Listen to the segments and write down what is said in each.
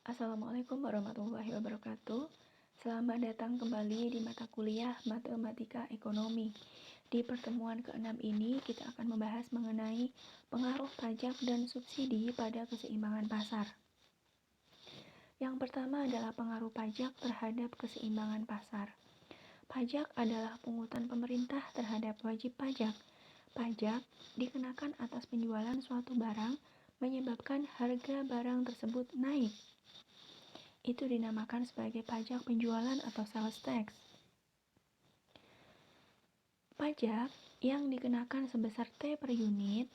Assalamualaikum warahmatullahi wabarakatuh. Selamat datang kembali di mata kuliah Matematika Ekonomi. Di pertemuan ke-6 ini kita akan membahas mengenai pengaruh pajak dan subsidi pada keseimbangan pasar. Yang pertama adalah pengaruh pajak terhadap keseimbangan pasar. Pajak adalah pungutan pemerintah terhadap wajib pajak. Pajak dikenakan atas penjualan suatu barang menyebabkan harga barang tersebut naik. Itu dinamakan sebagai pajak penjualan atau sales tax. Pajak yang dikenakan sebesar T per unit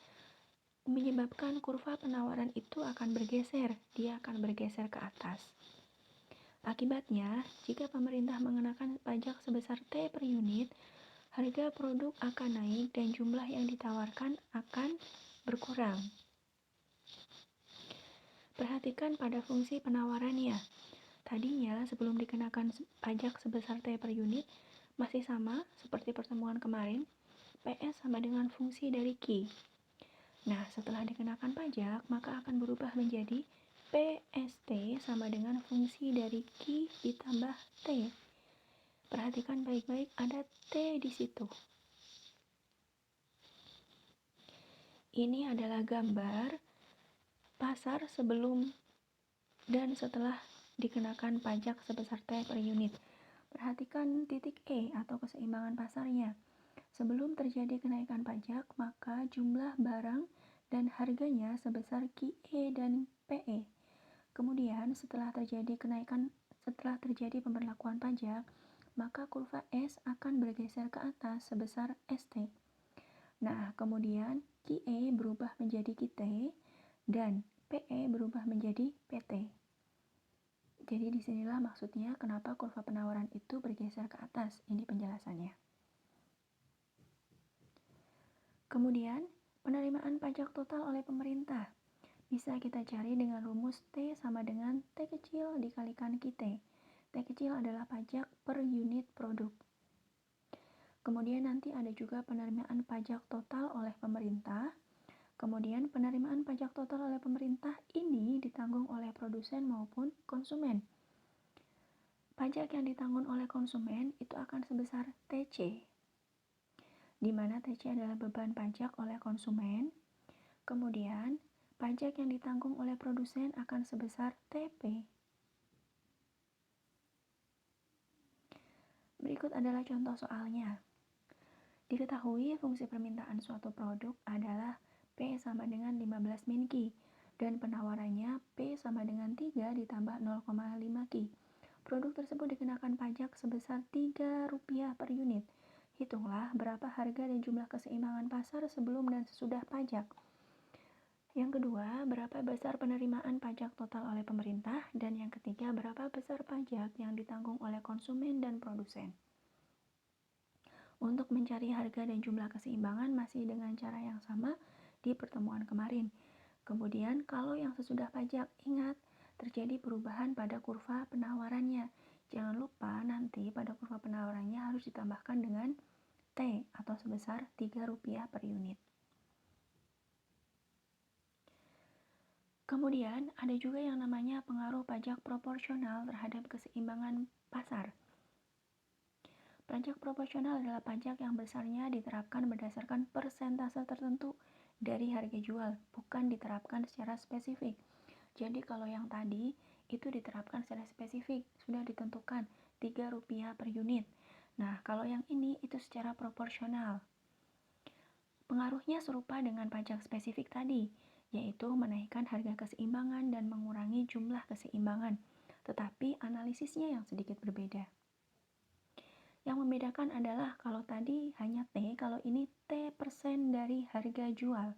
menyebabkan kurva penawaran itu akan bergeser, dia akan bergeser ke atas. Akibatnya, jika pemerintah mengenakan pajak sebesar T per unit, harga produk akan naik dan jumlah yang ditawarkan akan berkurang. Perhatikan pada fungsi penawarannya. Tadinya sebelum dikenakan pajak sebesar T per unit masih sama seperti pertemuan kemarin, PS sama dengan fungsi dari Q. Nah, setelah dikenakan pajak maka akan berubah menjadi PST sama dengan fungsi dari Q ditambah T. Perhatikan baik-baik, ada T di situ. Ini adalah gambar pasar sebelum dan setelah dikenakan pajak sebesar T per unit. Perhatikan titik E atau keseimbangan pasarnya. Sebelum terjadi kenaikan pajak, maka jumlah barang dan harganya sebesar QE dan PE. Kemudian setelah terjadi pemberlakuan pajak, maka kurva S akan bergeser ke atas sebesar ST. Nah, kemudian QE berubah menjadi QT dan PE berubah menjadi PT. Jadi disinilah maksudnya kenapa kurva penawaran itu bergeser ke atas. Ini penjelasannya. Kemudian, penerimaan pajak total oleh pemerintah. Bisa kita cari dengan rumus T sama dengan T kecil dikalikan QT. T kecil adalah pajak per unit produk. Kemudian nanti ada juga penerimaan pajak total oleh pemerintah. Kemudian penerimaan pajak total oleh pemerintah ini ditanggung oleh produsen maupun konsumen. Pajak yang ditanggung oleh konsumen itu akan sebesar TC, di mana TC adalah beban pajak oleh konsumen. Kemudian, pajak yang ditanggung oleh produsen akan sebesar TP. Berikut adalah contoh soalnya. Diketahui fungsi permintaan suatu produk adalah P sama dengan 15 min Q dan penawarannya P sama dengan 3 ditambah 0,5 Q. Produk tersebut dikenakan pajak sebesar Rp3 per unit. Hitunglah berapa harga dan jumlah keseimbangan pasar sebelum dan sesudah pajak. Yang kedua, berapa besar penerimaan pajak total oleh pemerintah, dan yang ketiga, berapa besar pajak yang ditanggung oleh konsumen dan produsen. Untuk mencari harga dan jumlah keseimbangan masih dengan cara yang sama di pertemuan kemarin. Kemudian kalau yang sesudah pajak, ingat terjadi perubahan pada kurva penawarannya. Jangan lupa nanti pada kurva penawarannya harus ditambahkan dengan T atau sebesar Rp3 per unit. Kemudian ada juga yang namanya pengaruh pajak proporsional terhadap keseimbangan pasar. Pajak proporsional adalah pajak yang besarnya diterapkan berdasarkan persentase tertentu dari harga jual, bukan diterapkan secara spesifik. Jadi kalau yang tadi itu diterapkan secara spesifik, sudah ditentukan Rp3 per unit. Nah, kalau yang ini itu secara proporsional. Pengaruhnya serupa dengan pajak spesifik tadi, yaitu menaikkan harga keseimbangan dan mengurangi jumlah keseimbangan, tetapi analisisnya yang sedikit berbeda. Yang membedakan adalah kalau tadi hanya T, kalau ini T persen dari harga jual.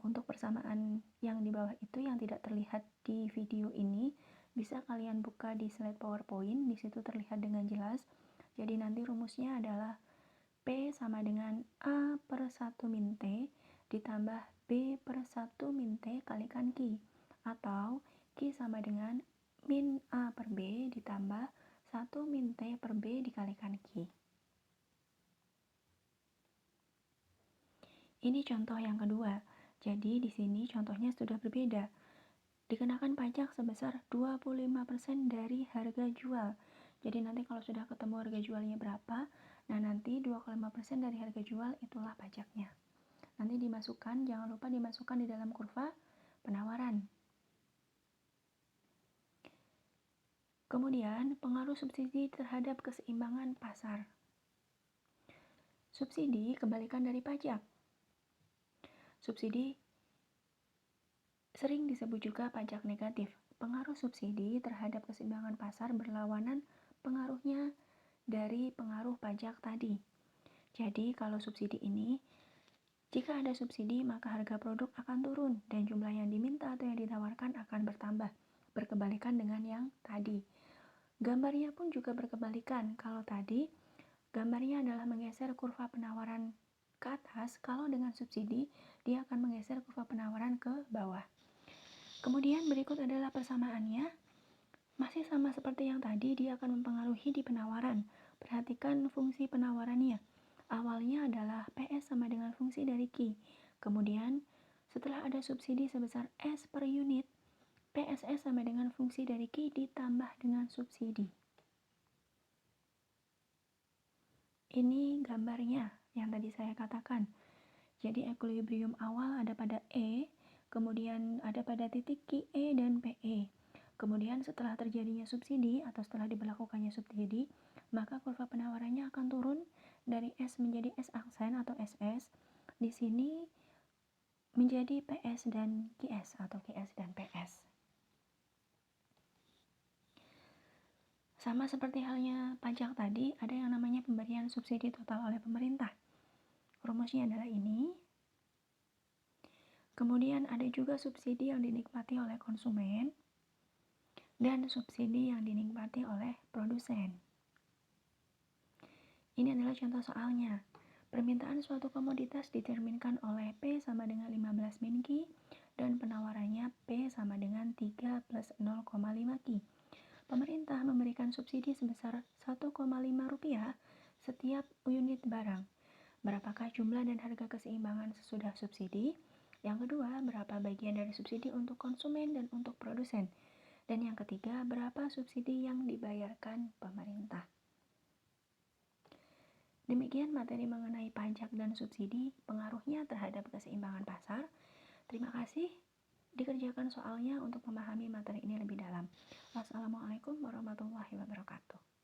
Untuk persamaan yang di bawah itu yang tidak terlihat di video ini, bisa kalian buka di slide PowerPoint, di situ terlihat dengan jelas. Jadi nanti rumusnya adalah P sama dengan A per 1 min T ditambah B per 1 min T kalikan Q, atau Q sama dengan min A per B ditambah 1 min T per B dikalikan Q. Ini contoh yang kedua. Jadi di sini contohnya sudah berbeda. Dikenakan pajak sebesar 25% dari harga jual. Jadi nanti kalau sudah ketemu harga jualnya berapa, nah nanti 25% dari harga jual itulah pajaknya. Nanti dimasukkan, jangan lupa dimasukkan di dalam kurva penawaran. Kemudian, pengaruh subsidi terhadap keseimbangan pasar. Subsidi kebalikan dari pajak. Subsidi sering disebut juga pajak negatif. Pengaruh subsidi terhadap keseimbangan pasar berlawanan pengaruhnya dari pengaruh pajak tadi. Jadi, kalau subsidi ini, jika ada subsidi, maka harga produk akan turun dan jumlah yang diminta atau yang ditawarkan akan bertambah, berkebalikan dengan yang tadi. Gambarnya pun juga berkebalikan. Kalau tadi, gambarnya adalah menggeser kurva penawaran ke atas, kalau dengan subsidi, dia akan menggeser kurva penawaran ke bawah. Kemudian berikut adalah persamaannya. Masih sama seperti yang tadi, dia akan mempengaruhi di penawaran. Perhatikan fungsi penawarannya. Awalnya adalah PS sama dengan fungsi dari Q. Kemudian, setelah ada subsidi sebesar S per unit, PSS sama dengan fungsi dari Q ditambah dengan subsidi. Ini gambarnya yang tadi saya katakan. Jadi equilibrium awal ada pada E, kemudian ada pada titik QE dan PE. Kemudian setelah terjadinya subsidi atau setelah diberlakukannya subsidi, maka kurva penawarannya akan turun dari S menjadi S aksen atau SS. Di sini menjadi PS dan QS atau QS dan PS. Sama seperti halnya pajak tadi, ada yang namanya pemberian subsidi total oleh pemerintah. Rumusnya adalah ini. Kemudian ada juga subsidi yang dinikmati oleh konsumen dan subsidi yang dinikmati oleh produsen. Ini adalah contoh soalnya. Permintaan suatu komoditas diterminkan oleh P sama dengan 15 min Q dan penawarannya P sama dengan 3 plus 0,5 Q. Pemerintah memberikan subsidi sebesar 1,5 rupiah setiap unit barang. Berapakah jumlah dan harga keseimbangan sesudah subsidi? Yang kedua, berapa bagian dari subsidi untuk konsumen dan untuk produsen? Dan yang ketiga, berapa subsidi yang dibayarkan pemerintah? Demikian materi mengenai pajak dan subsidi, pengaruhnya terhadap keseimbangan pasar. Terima kasih. Dikerjakan soalnya untuk memahami materi ini lebih dalam. Wassalamualaikum warahmatullahi wabarakatuh.